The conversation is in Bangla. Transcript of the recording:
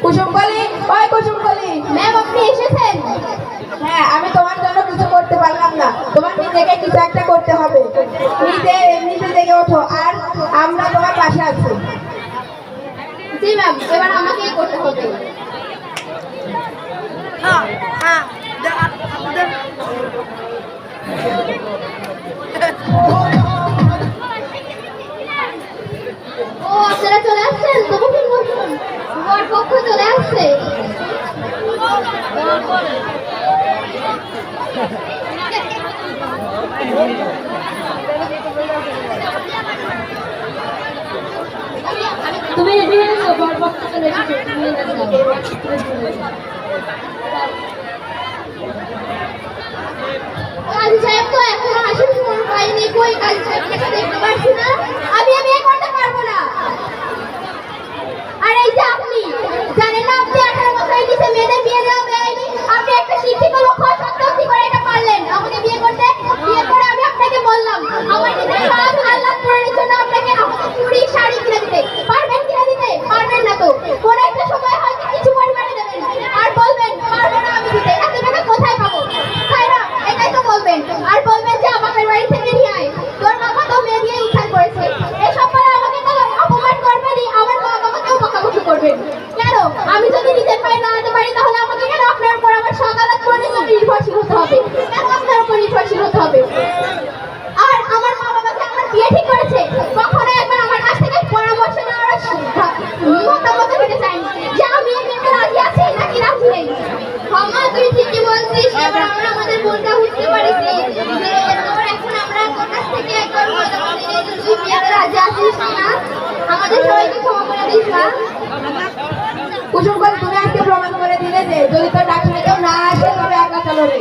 কুসুমকলি, ওই কুসুমকলি। ম্যাম, আপনি এসেছেন? হ্যাঁ, আমি তোমার জন্য কিছু করতে পারলাম না, তোমার নিজেকে কিছু একটা করতে হবে। নিজে জেগে ওঠো, আর আমরা তোমার পাশে আছি। জি ম্যাম, এবার আমাকেই করতে হবে। ও, আপনারা চলে আসছেন? তোমাকে নতুন পক্ষ চলে আসছে। তুমি রেডি হয়ে গেছো? বর পক্ষ চলে এসেছে, তুমি কাজী সাহেব তো এখনো আসেনি, কোনো পাইনি। কই কাজী সাহেবকে তো দেখতে পাচ্ছি না। আমি বিয়ে করতে পারবো না। আর এই যে আপনি জানেন না, আপনি 18 বছরের নিচে মেয়েদের বিয়ে দেওয়া বেআইনি। আপনি একটা শিক্ষিত লোক হওয়া সত্ত্বেও কি করে এটা পারলেন আমাকে বিয়ে করতে? বিয়ে করে আমি আপনাকে বললাম আমার নিজের সাজ আল্লাহ পূরণের জন্য আপনাকে আমাকে চুড়ি শাড়ি কিনে দিতে পারবেন, কিনে দিতে পারবেন না তো কোন একটা সময় হয়তো কিছু পরিমাণে দেবেন, আর বলবেন পারবো না আমি দিতে। এত টাকা কোথায় পাবো? তাই না? এটাই তো বলবেন। আর বলবেন যে আমাকে বাড়ি থেকে নিয়ে আয়, তোর বাবা তো মেয়ে দিয়ে উদ্ধার করেছে। এসব বলে আমাকে তো অপমান করবেনই, আমার মা বাবাকেও বকাবকি করবেন। কেন? আমি যদি নিজের পায়ে দাঁড়াতে পারি তাহলে আমাকে কেন আপনার উপর আমার সকালত করে নির্ভরশীল হতে হবে? কেন আপনার উপর নির্ভরশীল হতে হবে? আর আমার মা বাবা যে আমার বিয়ে ঠিক করেছে, কখনো একবার আমার কাছ থেকে পরামর্শ নেওয়ার মতামত পেতে চাইনি যে আমি এই বিয়েতে রাজি আছি নাকি রাজি নেই। মামা, তুই ঠিকই বলছিস। এবার আমরা আমাদের ভুলটা বুঝতে পারিছি যে এরপর এখন আমরা তোর কাছ থেকে একবার মতামত নিয়ে যে তুই বিয়েতে রাজি আছিস না। আমাদের সবাইকে ক্ষমা করে দিস না। কুসুমকলি, তুমি আজকে প্রমাণ করে দিলে যে যদি তোর ডাক্তারে কেউ না আসে তবে একা চলো রে।